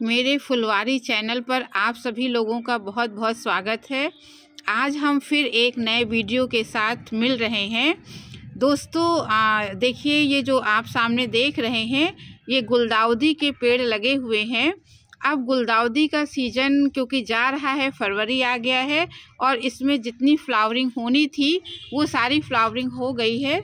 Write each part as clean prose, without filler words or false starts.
मेरे फुलवारी चैनल पर आप सभी लोगों का बहुत बहुत स्वागत है। आज हम फिर एक नए वीडियो के साथ मिल रहे हैं। दोस्तों देखिए, ये जो आप सामने देख रहे हैं ये गुलदाउदी के पेड़ लगे हुए हैं। अब गुलदाउदी का सीज़न क्योंकि जा रहा है, फरवरी आ गया है और इसमें जितनी फ्लावरिंग होनी थी वो सारी फ्लावरिंग हो गई है।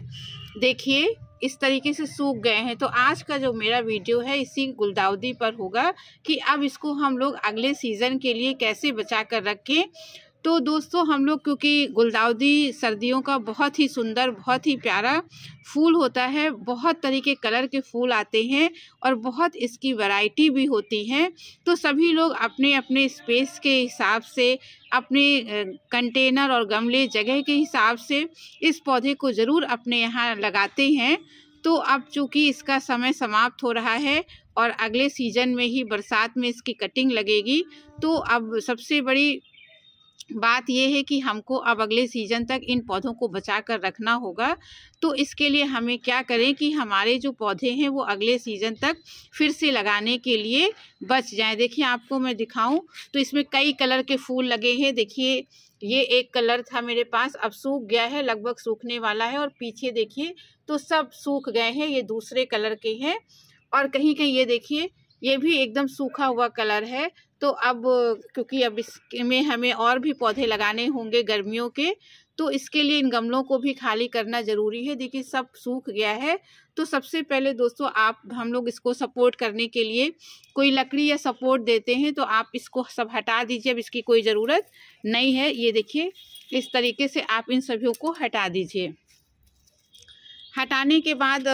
देखिए इस तरीके से सूख गए हैं। तो आज का जो मेरा वीडियो है इसी गुलदाउदी पर होगा कि अब इसको हम लोग अगले सीज़न के लिए कैसे बचा कर रखें। तो दोस्तों हम लोग, क्योंकि गुलदाउदी सर्दियों का बहुत ही सुंदर, बहुत ही प्यारा फूल होता है, बहुत तरीके कलर के फूल आते हैं और बहुत इसकी वैरायटी भी होती हैं। तो सभी लोग अपने अपने स्पेस के हिसाब से, अपने कंटेनर और गमले जगह के हिसाब से इस पौधे को ज़रूर अपने यहाँ लगाते हैं। तो अब चूँकि इसका समय समाप्त हो रहा है और अगले सीज़न में ही बरसात में इसकी कटिंग लगेगी, तो अब सबसे बड़ी बात यह है कि हमको अब अगले सीज़न तक इन पौधों को बचा कर रखना होगा। तो इसके लिए हमें क्या करें कि हमारे जो पौधे हैं वो अगले सीज़न तक फिर से लगाने के लिए बच जाएं। देखिए आपको मैं दिखाऊं तो इसमें कई कलर के फूल लगे हैं। देखिए ये एक कलर था मेरे पास, अब सूख गया है, लगभग सूखने वाला है। और पीछे देखिए तो सब सूख गए हैं, ये दूसरे कलर के हैं। और कहीं कहीं ये देखिए ये भी एकदम सूखा हुआ कलर है। तो अब क्योंकि अब इसमें हमें और भी पौधे लगाने होंगे गर्मियों के, तो इसके लिए इन गमलों को भी खाली करना ज़रूरी है। देखिए सब सूख गया है। तो सबसे पहले दोस्तों हम लोग इसको सपोर्ट करने के लिए कोई लकड़ी या सपोर्ट देते हैं, तो आप इसको सब हटा दीजिए, अब इसकी कोई ज़रूरत नहीं है। ये देखिए इस तरीके से आप इन सभी को हटा दीजिए। हटाने के बाद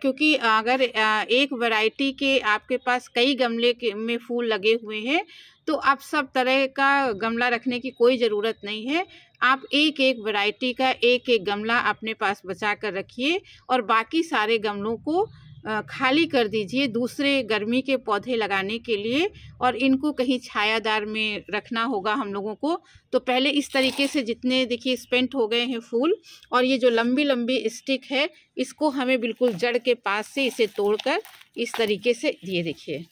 क्योंकि अगर एक वैरायटी के आपके पास कई गमले के में फूल लगे हुए हैं, तो आप सब तरह का गमला रखने की कोई ज़रूरत नहीं है। आप एक एक वैरायटी का एक एक गमला अपने पास बचा कर रखिए और बाकी सारे गमलों को खाली कर दीजिए दूसरे गर्मी के पौधे लगाने के लिए। और इनको कहीं छायादार में रखना होगा हम लोगों को। तो पहले इस तरीके से जितने देखिए स्पेंट हो गए हैं फूल, और ये जो लंबी लंबी स्टिक है इसको हमें बिल्कुल जड़ के पास से इसे तोड़कर इस तरीके से ये देखिए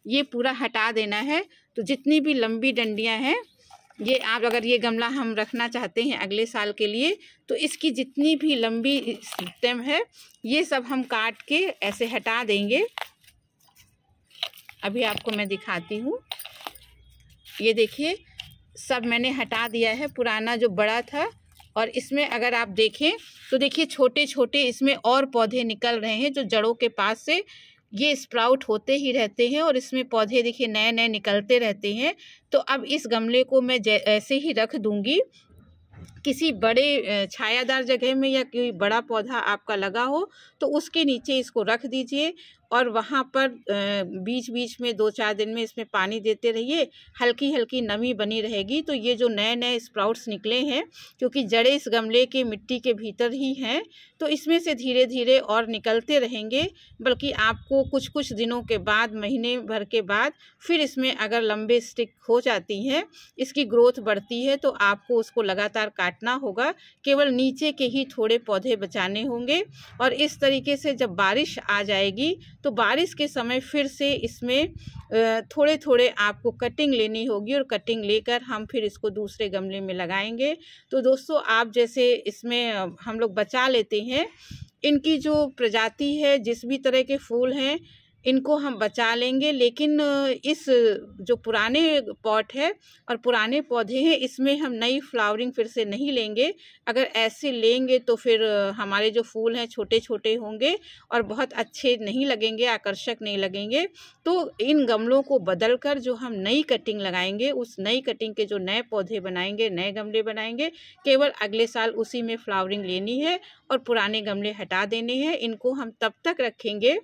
ये पूरा हटा देना है। तो जितनी भी लंबी डंडियां हैं, ये आप अगर ये गमला हम रखना चाहते हैं अगले साल के लिए, तो इसकी जितनी भी लंबी स्टेम है ये सब हम काट के ऐसे हटा देंगे। अभी आपको मैं दिखाती हूँ। ये देखिए सब मैंने हटा दिया है, पुराना जो बड़ा था। और इसमें अगर आप देखें तो देखिए छोटे छोटे इसमें और पौधे निकल रहे हैं, जो जड़ों के पास से ये स्प्राउट होते ही रहते हैं और इसमें पौधे देखिए नए नए निकलते रहते हैं। तो अब इस गमले को मैं ऐसे ही रख दूंगी। किसी बड़े छायादार जगह में या कोई बड़ा पौधा आपका लगा हो तो उसके नीचे इसको रख दीजिए और वहाँ पर बीच बीच में 2-4 दिन में इसमें पानी देते रहिए, हल्की हल्की नमी बनी रहेगी। तो ये जो नए नए स्प्राउट्स निकले हैं, क्योंकि जड़ें इस गमले के मिट्टी के भीतर ही हैं, तो इसमें से धीरे धीरे और निकलते रहेंगे। बल्कि आपको कुछ कुछ दिनों के बाद, महीने भर के बाद फिर इसमें अगर लंबे स्टिक हो जाती हैं, इसकी ग्रोथ बढ़ती है, तो आपको उसको लगातार काटना होगा। केवल नीचे के ही थोड़े पौधे बचाने होंगे। और इस तरीके से जब बारिश आ जाएगी तो बारिश के समय फिर से इसमें थोड़े थोड़े आपको कटिंग लेनी होगी और कटिंग लेकर हम फिर इसको दूसरे गमले में लगाएंगे। तो दोस्तों आप जैसे इसमें हम लोग बचा लेते हैं, इनकी जो प्रजाति है, जिस भी तरह के फूल हैं इनको हम बचा लेंगे। लेकिन इस जो पुराने पॉट है और पुराने पौधे हैं, इसमें हम नई फ्लावरिंग फिर से नहीं लेंगे। अगर ऐसे लेंगे तो फिर हमारे जो फूल हैं छोटे छोटे होंगे और बहुत अच्छे नहीं लगेंगे, आकर्षक नहीं लगेंगे। तो इन गमलों को बदलकर जो हम नई कटिंग लगाएंगे, उस नई कटिंग के जो नए पौधे बनाएंगे, नए गमले बनाएंगे, केवल अगले साल उसी में फ्लावरिंग लेनी है और पुराने गमले हटा देने हैं। इनको हम तब तक रखेंगे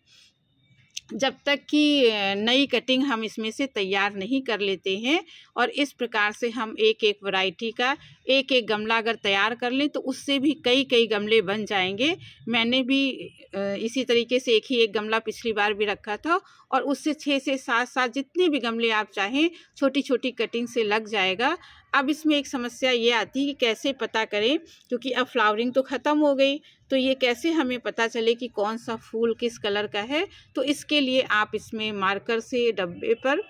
जब तक कि नई कटिंग हम इसमें से तैयार नहीं कर लेते हैं। और इस प्रकार से हम एक एक वैरायटी का एक एक गमला अगर तैयार कर लें तो उससे भी कई कई गमले बन जाएंगे। मैंने भी इसी तरीके से एक गमला पिछली बार भी रखा था और उससे 6 से 7 जितने भी गमले आप चाहें छोटी छोटी कटिंग से लग जाएगा। अब इसमें एक समस्या ये आती है कि कैसे पता करें, क्योंकि अब फ्लावरिंग तो ख़त्म हो गई, तो ये कैसे हमें पता चले कि कौन सा फूल किस कलर का है। तो इसके लिए आप इसमें मार्कर से डब्बे पर,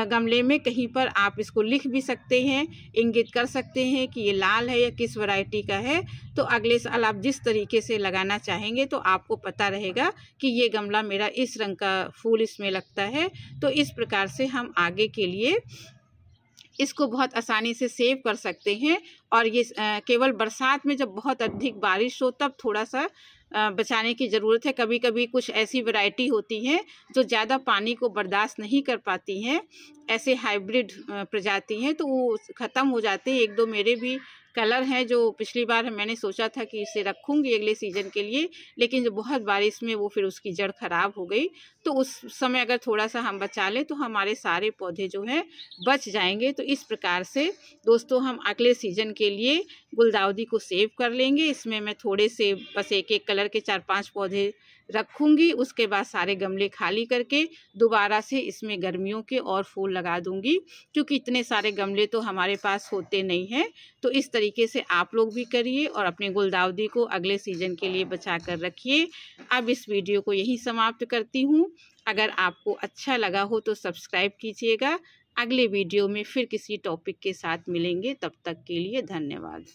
गमले में कहीं पर आप इसको लिख भी सकते हैं, इंगित कर सकते हैं कि ये लाल है या किस वैरायटी का है। तो अगले साल आप जिस तरीके से लगाना चाहेंगे तो आपको पता रहेगा कि ये गमला मेरा इस रंग का फूल इसमें लगता है। तो इस प्रकार से हम आगे के लिए इसको बहुत आसानी से सेव कर सकते हैं। और ये केवल बरसात में जब बहुत अधिक बारिश हो तब थोड़ा सा बचाने की ज़रूरत है। कभी कभी कुछ ऐसी वैरायटी होती हैं जो ज़्यादा पानी को बर्दाश्त नहीं कर पाती हैं, ऐसे हाइब्रिड प्रजाति हैं, तो वो ख़त्म हो जाते हैं। एक दो मेरे भी कलर हैं जो पिछली बार मैंने सोचा था कि इसे रखूँगी अगले सीज़न के लिए, लेकिन जो बहुत बारिश में वो फिर उसकी जड़ ख़राब हो गई। तो उस समय अगर थोड़ा सा हम बचा लें तो हमारे सारे पौधे जो हैं बच जाएंगे। तो इस प्रकार से दोस्तों हम अगले सीज़न के लिए गुलदाउदी को सेव कर लेंगे। इसमें मैं थोड़े से बस एक एक कलर के 4-5 पौधे रखूँगी, उसके बाद सारे गमले खाली करके दोबारा से इसमें गर्मियों के और फूल लगा दूँगी, क्योंकि इतने सारे गमले तो हमारे पास होते नहीं हैं। तो इस तरीके से आप लोग भी करिए और अपने गुलदाउदी को अगले सीज़न के लिए बचा कर रखिए। अब इस वीडियो को यहीं समाप्त करती हूँ। अगर आपको अच्छा लगा हो तो सब्सक्राइब कीजिएगा। अगले वीडियो में फिर किसी टॉपिक के साथ मिलेंगे, तब तक के लिए धन्यवाद।